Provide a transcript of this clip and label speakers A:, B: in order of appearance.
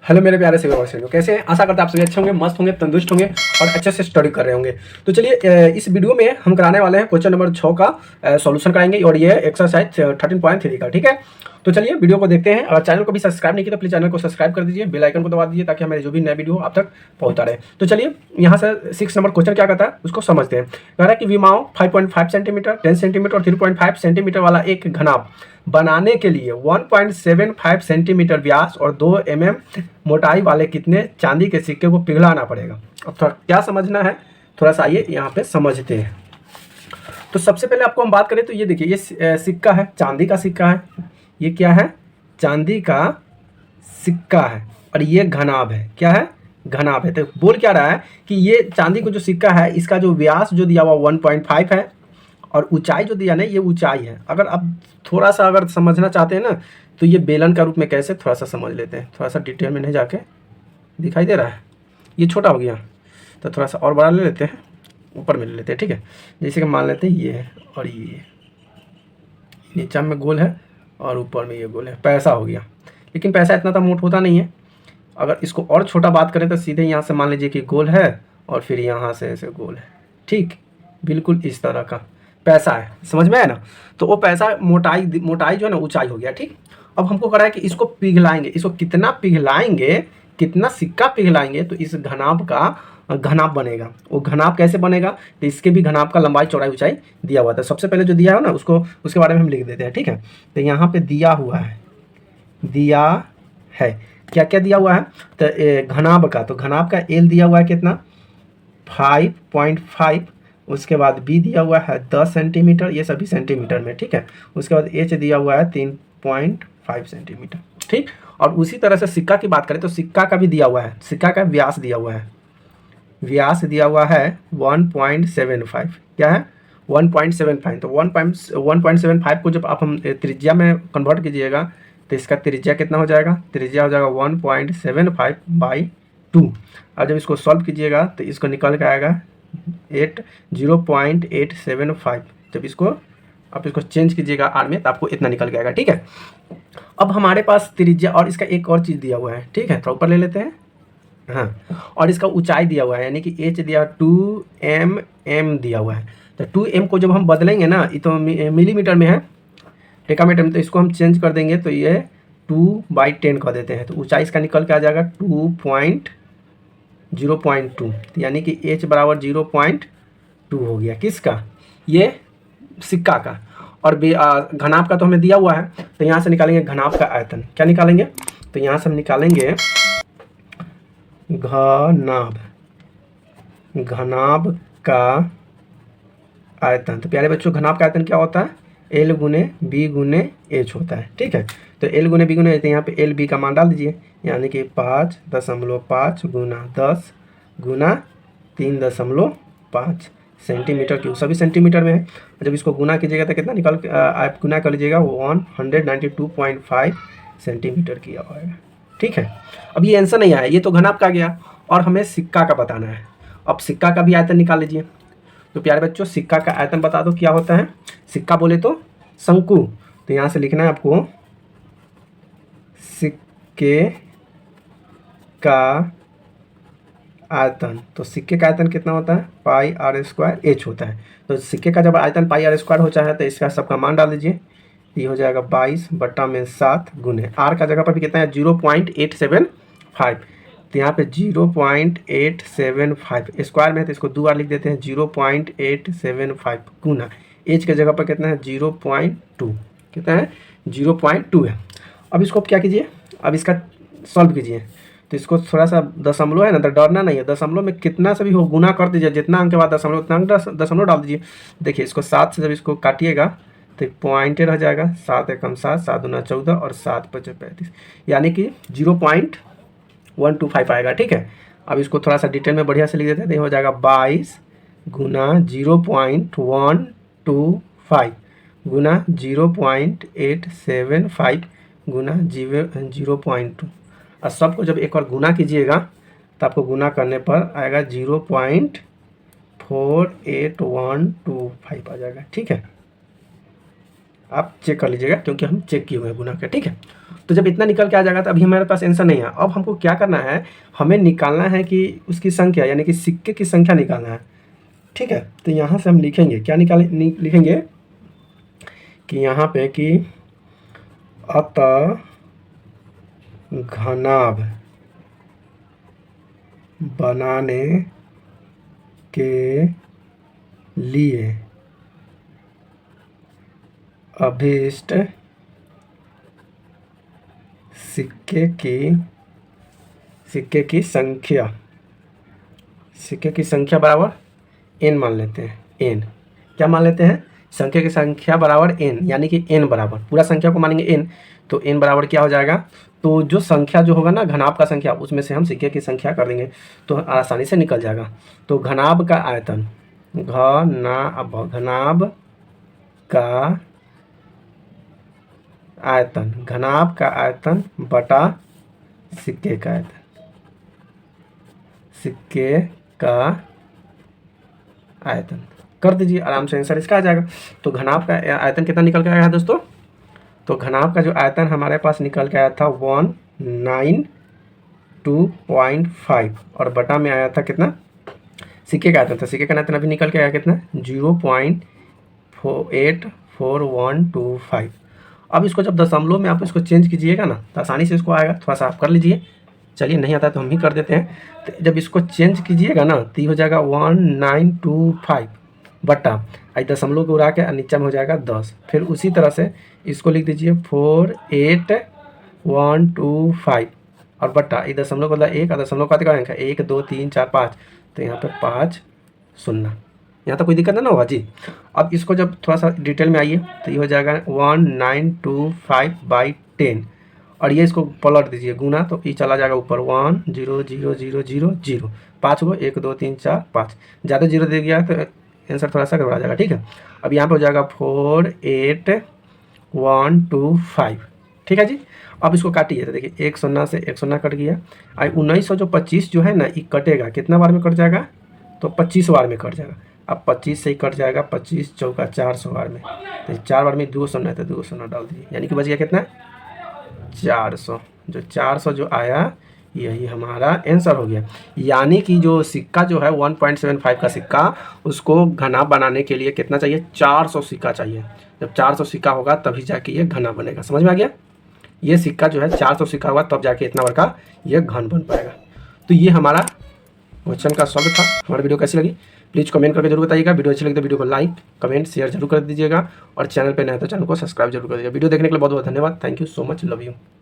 A: Hello मेरे प्यारे से व्यूअर्स, कैसे हैं? आशा करते हैं आप सभी अच्छे होंगे, मस्त होंगे, तंदुरुस्त होंगे और अच्छे से स्टडी कर रहे होंगे। तो चलिए इस वीडियो में हम कराने वाले हैं क्वेश्चन नंबर 6 का सॉल्यूशन कराएंगे और ये एक्सरसाइज 13.3 का। ठीक है, तो चलिए वीडियो को देखते हैं। अगर चैनल को भी सब्सक्राइब नहीं किया तो प्लीज़ चैनल को सब्सक्राइब कर दीजिए, बेल आइकन को दबा दीजिए ताकि हमारे जो भी नया वीडियो आप तक पहुंचता रहे। तो चलिए यहाँ से 6 नंबर क्वेश्चन क्या कहता है उसको समझते हैं। कह रहा है कि विमाओं 5.5 सेंटीमीटर, 10 सेंटीमीटर और 3.5 सेंटीमीटर वाला एक घनाभ बनाने के लिए 1.75 सेंटीमीटर व्यास और 2 mm मोटाई वाले कितने चांदी के सिक्के को पिघलाना पड़ेगा। अब थोड़ा क्या समझना है, थोड़ा सा आइए यहाँ पे समझते हैं। तो सबसे पहले आपको हम बात करें तो ये देखिए, ये सिक्का है, चांदी का सिक्का है। ये क्या है? चांदी का सिक्का है और ये घनाभ है। क्या है? घनाभ है। तो बोल क्या रहा है कि ये चांदी को जो सिक्का है इसका जो व्यास जो दिया हुआ 1.5 है और ऊंचाई जो दिया ना ये ऊंचाई है। अगर आप थोड़ा सा अगर समझना चाहते हैं ना तो ये बेलन का रूप में कैसे थोड़ा सा समझ लेते हैं। थोड़ा सा डिटेल में नहीं जाके, दिखाई दे रहा है ये छोटा हो गया तो थोड़ा सा और बड़ा ले लेते हैं, ऊपर में ले लेते हैं। ठीक है, जैसे कि मान लेते हैं ये है और ये नीचा में गोल है और ऊपर में ये गोल है। पैसा हो गया, लेकिन पैसा इतना तो मोट होता नहीं है। अगर इसको और छोटा बात करें तो सीधे यहाँ से मान लीजिए कि गोल है और फिर यहाँ से ऐसे गोल है। ठीक, बिल्कुल इस तरह का पैसा है। समझ में है ना? तो वो पैसा मोटाई जो है ना ऊंचाई हो गया। ठीक, अब हमको कह रहा है कि इसको पिघलाएंगे। इसको कितना पिघलाएंगे, कितना सिक्का पिघलाएंगे तो इस घनाभ का घनाभ बनेगा। वो घनाभ कैसे बनेगा तो इसके भी घनाभ का लंबाई चौड़ाई ऊंचाई दिया हुआ था। सबसे पहले जो दिया है ना उसको उसके बारे में हम लिख देते हैं। ठीक है, तो यहाँ पे दिया हुआ है, दिया है क्या क्या दिया हुआ है तो घनाभ का, तो घनाभ का एल दिया हुआ है कितना 5.5। उसके बाद बी दिया हुआ है 10 सेंटीमीटर, ये सभी सेंटीमीटर में। ठीक है, उसके बाद एच दिया हुआ है 3.5 सेंटीमीटर। ठीक, और उसी तरह से सिक्का की बात करें तो सिक्का का भी दिया हुआ है। सिक्का का व्यास दिया हुआ है, व्यास दिया हुआ है 1.75। क्या है? 1.75। तो 1.75 को जब आप हम त्रिज्या में कन्वर्ट कीजिएगा तो इसका त्रिज्या कितना हो जाएगा? त्रिज्या हो जाएगा 1.75/2। और जब इसको सॉल्व कीजिएगा तो इसको निकल के आएगा 0.875। जब इसको आप इसको चेंज कीजिएगा आर में तो आपको इतना निकल के आएगा। ठीक है, अब हमारे पास त्रिज्या और इसका एक और चीज़ दिया हुआ है। ठीक है, तो ऊपर ले लेते हैं। हाँ, और इसका ऊंचाई दिया हुआ है, यानी कि एच दिया 2 mm दिया हुआ है। तो 2m को जब हम बदलेंगे ना, ये तो मिलीमीटर में है, डेकामीटर में, तो इसको हम चेंज कर देंगे तो ये 2/10 कर देते हैं। तो ऊंचाई इसका निकल के आ जाएगा 2.0.2, यानी कि h बराबर 0.2 हो गया। किसका? ये सिक्का का। और घनाभ का तो हमें दिया हुआ है, तो यहाँ से निकालेंगे घनाभ का आयतन। क्या निकालेंगे? तो यहाँ से हम निकालेंगे घनाभ का आयतन। तो प्यारे बच्चों, घनाभ का आयतन क्या होता है? L गुने बी गुने एच होता है। ठीक है, तो L गुने बी गुने एच, यहाँ पे L बी का मान डाल दीजिए, यानी कि 5.5 गुना 10 गुना 3.5 सेंटीमीटर क्यूब, सभी सेंटीमीटर में है। जब इसको गुना कीजिएगा तो कितना निकल आप गुना कर लीजिएगा 192.5 सेंटीमीटर किया होगा। ठीक है, अब ये आंसर नहीं आया, ये तो घनाभ का गया और हमें सिक्का का बताना है। अब सिक्का का भी आयतन निकाल लीजिए। तो प्यारे बच्चों, सिक्का का आयतन बता दो क्या होता है। सिक्का बोले तो शंकु, तो यहाँ से लिखना है आपको सिक्के का आयतन। तो सिक्के का आयतन कितना होता है? πr² होता है। तो सिक्के का जब आयतन πr² होता है तो इसका सबका मान डाल दीजिए, ये हो जाएगा 22/7 गुने आर का जगह पर भी कितना है 0.875। तो यहाँ पे 0.875 स्क्वायर में है तो इसको 2 बार लिख देते हैं 0.875 गुना एच के जगह पर कितना है 0.2, कितना है 0.2 है। अब इसको क्या कीजिए, अब इसका सॉल्व कीजिए। तो इसको थोड़ा सा दशमलव है ना, तो डरना नहीं है, दशमलव में कितना से भी हो गुना कर दीजिए, जितना अंक के बाद दशमलव उतना अंक दशमलव डाल दीजिए। देखिए इसको 7 से जब इसको काटिएगा तो पॉइंट रह जाएगा 7 एकम 7, 7 दूना 14 और 7 पचे 35, यानी कि 0.125 आएगा। ठीक है, अब इसको थोड़ा सा डिटेल में बढ़िया से लिख देते हैं। तो हो जाएगा 22 गुना 0.125 गुना 0.875 गुना 0.2, और सबको जब एक बार गुना कीजिएगा तो आपको गुना करने पर आएगा 0.48125 आ जाएगा। ठीक है, आप चेक कर लीजिएगा क्योंकि हम चेक किए हुए हैं गुना के। ठीक है, तो जब इतना निकल के आ जाएगा तो अभी हमारे पास आंसर नहीं है। अब हमको क्या करना है, हमें निकालना है कि उसकी संख्या यानी कि सिक्के की संख्या निकालना है। ठीक है, तो यहाँ से हम लिखेंगे क्या लिखेंगे कि यहाँ पे कि अतः घनाभ बनाने के लिए अभीष्ट सिक्के की संख्या बराबर n मान लेते हैं। n क्या मान लेते हैं, संख्या की संख्या बराबर n, यानी कि n बराबर पूरा संख्या को मानेंगे n, तो n बराबर क्या हो जाएगा, तो जो संख्या जो होगा ना घनाभ का संख्या, उसमें से हम सिक्के की संख्या कर देंगे तो आसानी से निकल जाएगा। तो घनाभ का आयतन, घनाभ का आयतन बटा सिक्के का आयतन कर दीजिए, आराम से आंसर इसका आ जाएगा। तो घनाभ का आयतन कितना निकल के आया दोस्तों, तो घनाभ का जो आयतन हमारे पास निकल के आया था 192.5 और बटा में आया था कितना, सिक्के का आयतन था, सिक्के का आयतन अभी निकल के आया कितना 0.84125। अब इसको जब दशमलव में आप इसको चेंज कीजिएगा ना तो आसानी से इसको आएगा, थोड़ा सा आप कर लीजिए, चलिए नहीं आता तो हम ही कर देते हैं। तो जब इसको चेंज कीजिएगा ना तो ये हो जाएगा 1925 बटा आई दशमलव को उड़ा के नीचे में हो जाएगा 10। फिर उसी तरह से इसको लिख दीजिए 48125 और बटा ये दशमलव को एक दशमलव का अंक है 1 2 3 4 5, तो यहाँ पे 5 0। यहाँ तो कोई दिक्कत ना होगा जी। अब इसको जब थोड़ा सा डिटेल में आइए तो ये हो जाएगा 1925/10 और ये इसको पलट दीजिए गुना, तो ये चला जाएगा ऊपर 1 0 0 0 0 0 5 गो 1 2 3 4 5, ज़्यादा जीरो दे दिया तो आंसर थोड़ा सा गड़बड़ा जाएगा। ठीक है, अब यहाँ पे हो जाएगा 48125। ठीक है जी, अब इसको काटिए तो देखिए 1 0 से 1 0 कट गया। आई 1925 जो है ना ये कटेगा कितना बार में कट जाएगा, तो 25 बार में कट जाएगा। अब 25 से ही कट जाएगा 25 चौका 400 बार में, तो 4 बार में 2 0 है तो 2 0 डाल दीजिए, यानी कि बच गया कितना 400। जो 400 जो आया यही हमारा आंसर हो गया। यानी कि जो सिक्का जो है 1.75 का सिक्का, उसको घना बनाने के लिए कितना चाहिए, 400 सिक्का चाहिए। जब 400 सिक्का होगा तभी जाके ये घना बनेगा। समझ में आ गया, ये सिक्का जो है 400 सिक्का होगा तब जाके इतना बड़ा ये घन बन पाएगा। तो ये हमारा क्वेश्चन का सॉल्व था। हमारी वीडियो कैसी लगी प्लीज़ कमेंट करके जरूर बताइएगा। वीडियो अच्छी लगी तो वीडियो को लाइक कमेंट शेयर जरूर कर दीजिएगा और चैनल पे नए तो चैनल को सब्सक्राइब जरूर कर दीजिएगा। वीडियो देखने के लिए बहुत बहुत धन्यवाद। Thank you so much, love you.